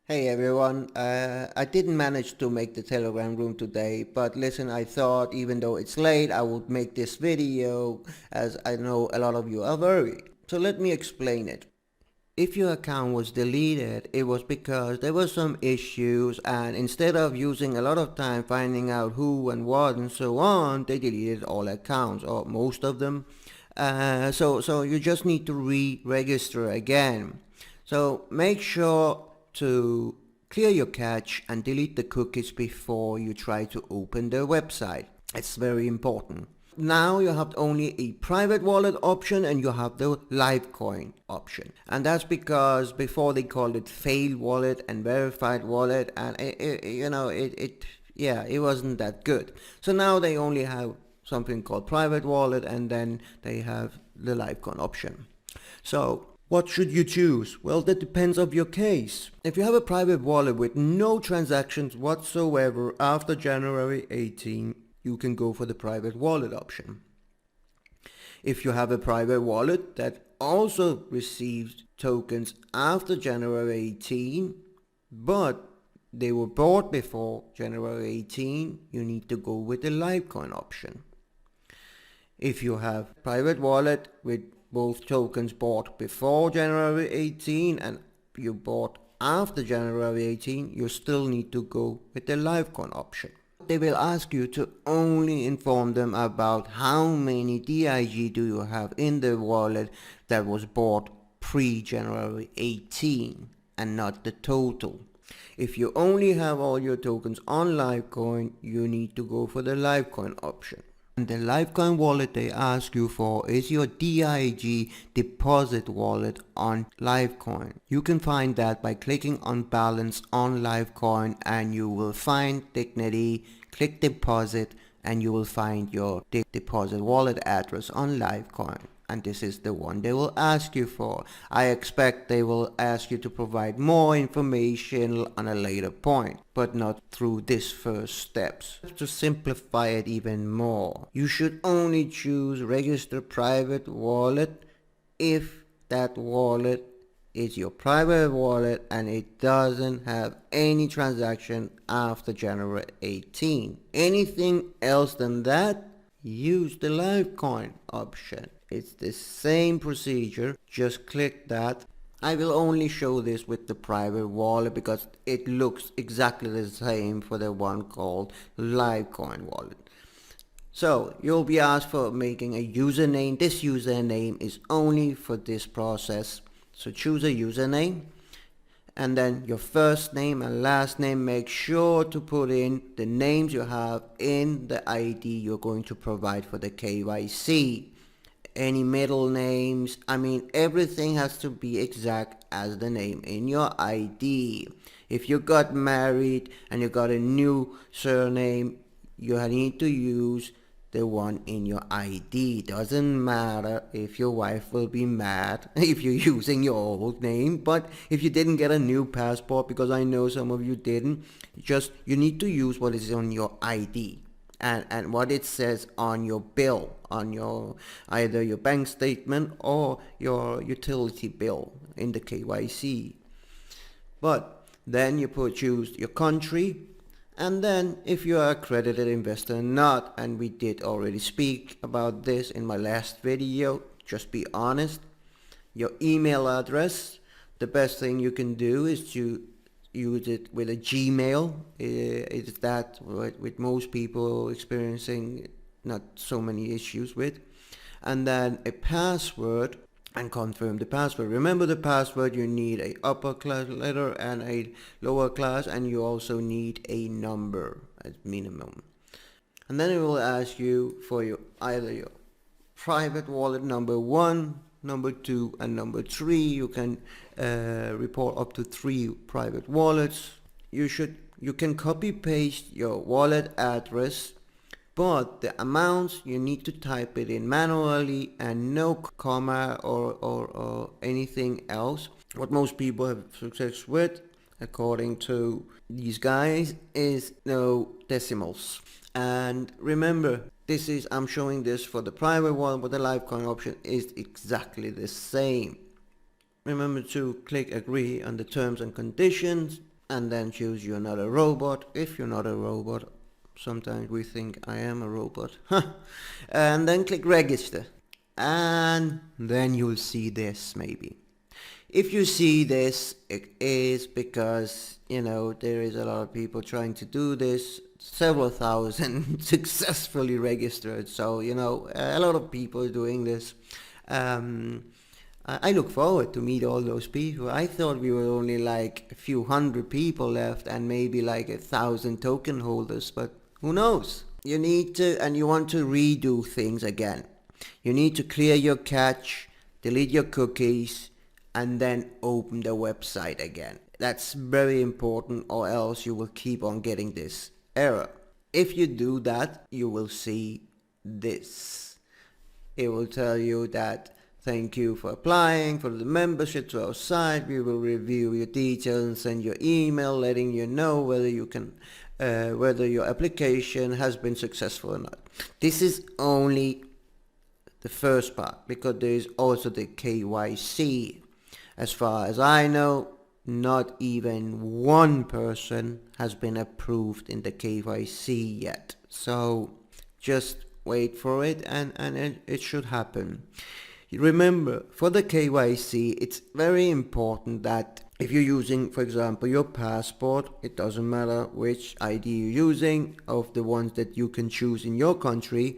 Hey everyone, I didn't manage to make the Telegram room today, but listen, I thought even though it's late, I would make this video as I know a lot of you are worried. So let me explain it. If your account was deleted, it was because there were some issues, and instead of using a lot of time finding out who and what and so on, they deleted all accounts or most of them. So you just need to re-register again. So make sure to clear your cache and delete the cookies before you try to open the website. It's very important. Now you have only a private wallet option and you have the Livecoin option. And that's because before they called it failed wallet and verified wallet, and it wasn't that good. So now they only have something called private wallet, and then they have the Livecoin option. So what should you choose? Well, that depends on your case. If you have a private wallet with no transactions whatsoever after January 18, you can go for the private wallet option. If you have a private wallet that also receives tokens after January 18, but they were bought before January 18, you need to go with the Livecoin option. If you have private wallet with both tokens bought before January 18 and you bought after January 18, you still need to go with the Livecoin option. They will ask you to only inform them about how many DIG do you have in the wallet that was bought pre-January 18 and not the total. If you only have all your tokens on Livecoin, you need to go for the Livecoin option. And the Livecoin wallet they ask you for is your DIG deposit wallet on Livecoin. You can find that by clicking on balance on Livecoin, and you will find Dignity, click deposit, and you will find your deposit wallet address on Livecoin. And this is the one they will ask you for. I expect they will ask you to provide more information on a later point, but not through this first steps. To simplify it even more, you should only choose register private wallet if that wallet is your private wallet and it doesn't have any transaction after January 18. Anything else than that, use the Livecoin option. It's the same procedure, just click that. I will only show this with the private wallet because it looks exactly the same for the one called Livecoin wallet. So you'll be asked for making a username. This username is only for this process. So choose a username, and then your first name and last name. Make sure to put in the names you have in the ID you're going to provide for the KYC. Any middle names, everything has to be exact as the name in your ID. If you got married and you got a new surname, you need to use the one in your ID. Doesn't matter if your wife will be mad if you're using your old name, but if you didn't get a new passport, because I know some of you didn't, you need to use what is on your ID. And what it says on your bill, on your either your bank statement or your utility bill in the KYC. But then you choose your country, and then if you are accredited investor or not, and we did already speak about this in my last video, just be honest. Your email address, the best thing you can do is to use it with a Gmail. It's that with most people experiencing not so many issues with. And then a password, and confirm the password. Remember the password, you need a upper class letter and a lower class, and you also need a number as minimum. And then it will ask you for either your private wallet number 1, number 2, and number 3. You can report up to 3 private wallets. You can copy paste your wallet address, but the amounts you need to type it in manually and no comma or anything else. What most people have success with, according to these guys, is no decimals. And remember, I'm showing this for the private one, but the Livecoin option is exactly the same. Remember to click agree on the terms and conditions. and then choose you're not a robot. If you're not a robot, sometimes we think I am a robot. And then click register. And then you'll see this maybe. If you see this, it is because, there is a lot of people trying to do this. Several thousand successfully registered. So, a lot of people are doing this. I look forward to meet all those people. I thought we were only like a few hundred people left and maybe like 1,000 token holders, but who knows? You need to, and you want to redo things again. You need to clear your cache, delete your cookies, and then open the website again. That's very important, or else you will keep on getting this error. If you do that, you will see this. It will tell you that thank you for applying for the membership to our site. We will review your details and send you an email letting you know whether you can, whether your application has been successful or not. This is only the first part, because there is also the KYC. As far as I know, not even one person has been approved in the KYC yet. So just wait for it, and it should happen. Remember, for the KYC, it's very important that if you're using, for example, your passport, it doesn't matter which ID you're using, of the ones that you can choose in your country,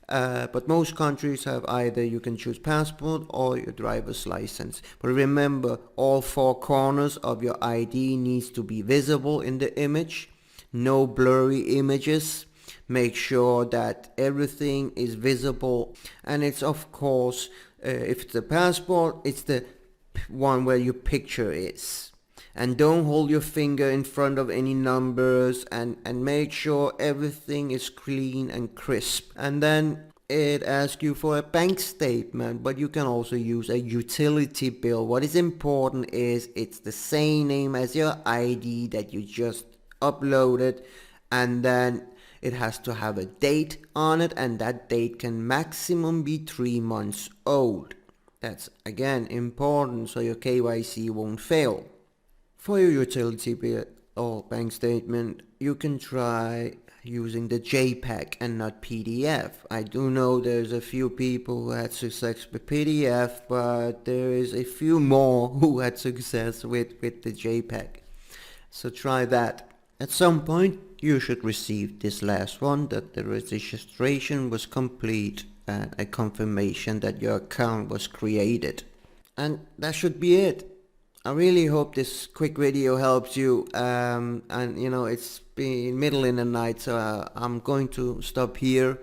but most countries have either you can choose passport or your driver's license. But remember, all four corners of your ID needs to be visible in the image. No blurry images. Make sure that everything is visible, and it's of course, if it's the passport, it's the one where your picture is. And don't hold your finger in front of any numbers, and make sure everything is clean and crisp. And then it asks you for a bank statement, but you can also use a utility bill. What is important is it's the same name as your ID that you just uploaded, and then it has to have a date on it, and that date can maximum be 3 months old. That's again important, so your KYC won't fail. For your utility bill or bank statement, you can try using the JPEG and not PDF. I do know there's a few people who had success with PDF, but there is a few more who had success with the JPEG. So try that. At some point, you should receive this last one, that the registration was complete and a confirmation that your account was created. And that should be it. I really hope this quick video helps you, and it's been middle in the night, so I'm going to stop here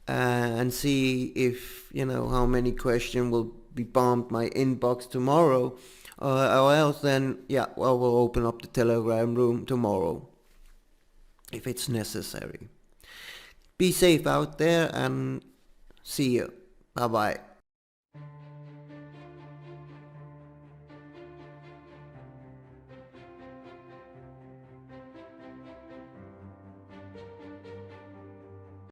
and see if how many questions will be bombed my inbox tomorrow, or else then we'll open up the Telegram room tomorrow if it's necessary. Be safe out there, and see you. Bye bye.